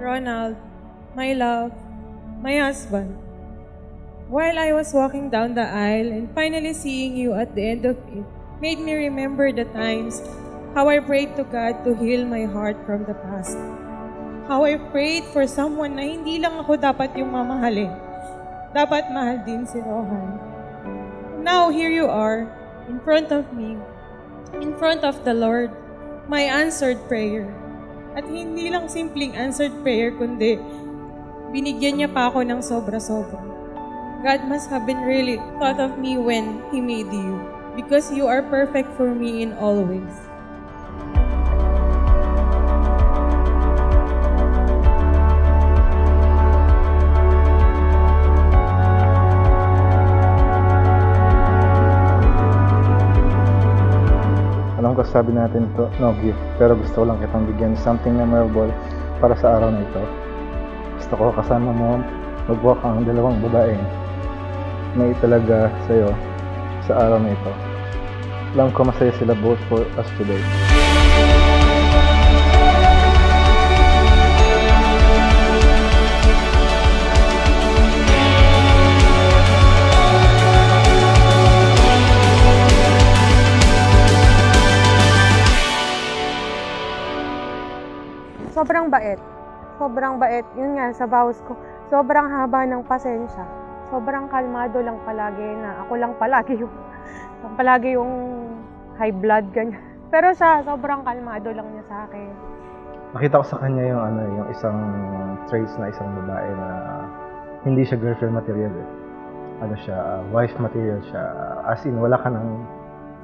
Ronald, my love, my husband. While I was walking down the aisle and finally seeing you at the end of it, made me remember the times how I prayed to God to heal my heart from the past. How I prayed for someone na hindi lang ako dapat yung mamahalin. Dapat mahal din si Rohan. Now here you are, in front of me, in front of the Lord, my answered prayer. At hindi lang simpleng answered prayer, kundi binigyan niya pa ako ng sobra-sobra. God must have been really thought of me when He made you, because you are perfect for me in all ways. Alam ko sabi natin to, no gift, pero gusto ko lang kitang bigyan something memorable para sa araw na ito. Gusto ko kasama mo mag-walk ang dalawang babae na italaga sa'yo sa araw na ito. Alam ko masaya sila both for us today. Sobrang bait. Sobrang bait. Yun nga, sa vows ko. Sobrang haba ng pasensya. Sobrang kalmado lang palagi na ako lang palagi yung high blood, ganyan. Pero siya, sobrang kalmado lang niya sa akin. Nakita ko sa kanya yung yung isang traits na isang babae na hindi siya girlfriend material eh. Ano siya, wife material siya. As in, wala ka nang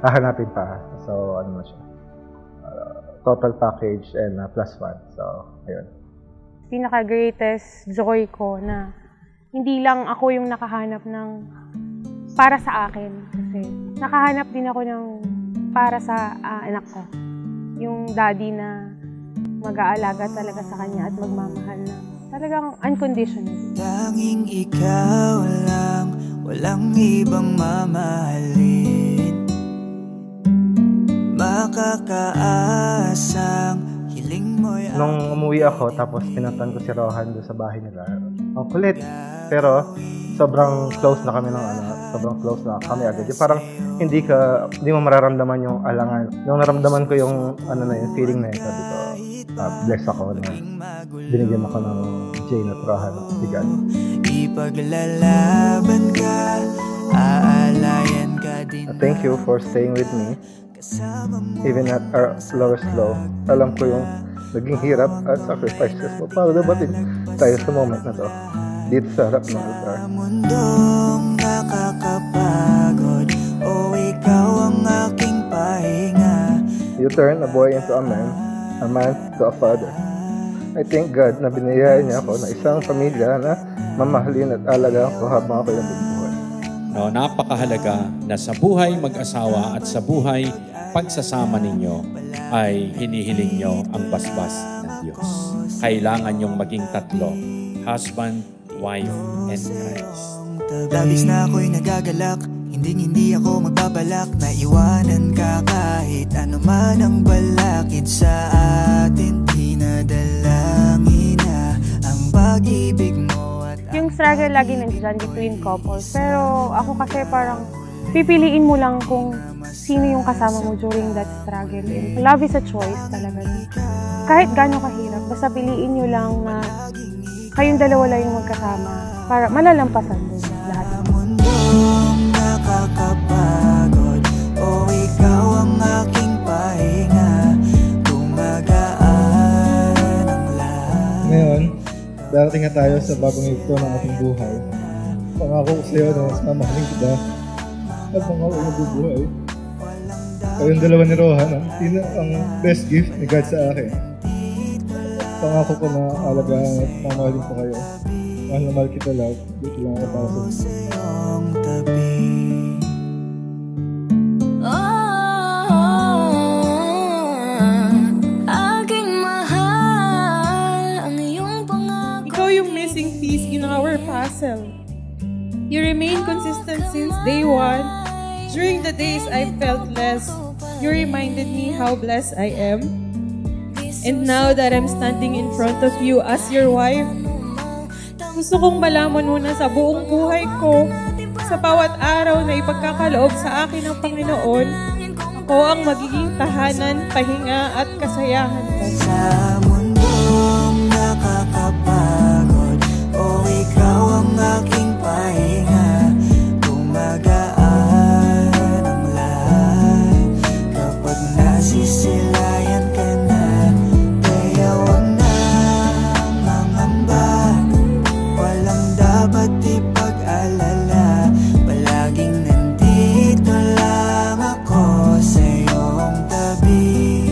hahanapin pa. So, ano na siya. Total package and plus one. So, ayun. Pinaka-greatest joy ko na hindi lang ako yung nakahanap ng para sa akin. Kasi nakahanap din ako ng para sa anak ko. Yung daddy na mag-aalaga talaga sa kanya at magmamahal na talagang unconditional. Tanging ikaw lang, walang ibang mamahalin. Makakaasang hiling mo'y nung umuwi ako, tapos pinuntahan ko si Rohan doon sa bahay nila. Ang kulit. Pero, sobrang close na kami sobrang close na kami agad. Yung parang, hindi mo mararamdaman yung alangan. Nung naramdaman ko yung, yung feeling na yun, sabi ko, bless ako na binigyan ako ng Jane at Rohan. Bigat. Ipaglalaban ka, aalayan ka din. Thank you for staying with me. Even at our lowest low, alam ko yung naging hirap at sacrifices mo para dabating tayo sa moment na to dito sa harap ng altar. Mundong nakakapagod, o ikaw ang aking pahinga. You turn a boy into a man to a father. I thank God na biniyayaan niya ako na isang pamilya na mamahalin at alagaan ko habang ako yung bubuhay. No, napakahalaga na sa buhay mag-asawa at sa buhay pagsasama ninyo ay hinihiling nyo ang basbas ng Diyos. Kailangan nyong maging tatlo, husband, wife, and Christ. Labis na ako'y nagagalak, hindi ako magbabalak na iwanan ka kahit ano man ang balakid sa atin. Dinadalangin na ang pag-ibig mo at yung struggle lagi nandiyan between couples. Pero ako kasi parang pipiliin mo lang kung sino yung kasama mo during that struggle. And love is a choice talaga. Kahit gaano kahirap, basta piliin nyo lang na kayong dalawa lang yung magkasama para malalampasan din lahat. Mundong nakakapagod, o ikaw ang aking pahinga, gumagaan ang lahat. Ngayon, darating na tayo sa bagong yugto ng ating buhay. Pangako ko sa iyo na mas mamahalin kita at pangako na bubuhay. Kayong dalawa ni Rohan ang best gift ni God sa akin. Pangako ko na alagaan at mamahalin ko kayo. Mahal na mahal kita, love. Dito lang ako para sa iyong tabi. Aking mahal ang iyong pangako. Ikaw yung missing piece in our puzzle. You remain consistent since day one. During the days I felt less, you reminded me how blessed I am. And now that I'm standing in front of you as your wife, gusto kong malaman mo na sa buong buhay ko, sa bawat araw na ipagkakaloob sa akin ng Panginoon, ako ang magiging tahanan, pahinga at kasayahan ko. Sa mundong nakakapagod, o ikaw ang aking pahinga, gumagaan ang lahat kapag nasisilayan ka na. Kaya wag na mangamba, walang dapat ipag-alala, palaging nandito lang ako sa iyong tabi,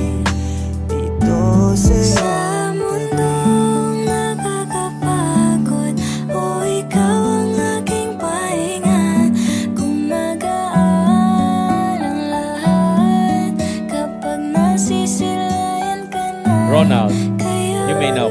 dito sa iyong mundong nakakapagod, o ikaw ang aking pahinga, gumagaan ang lahat kapag nasisilayan ka na. Ronald, you may now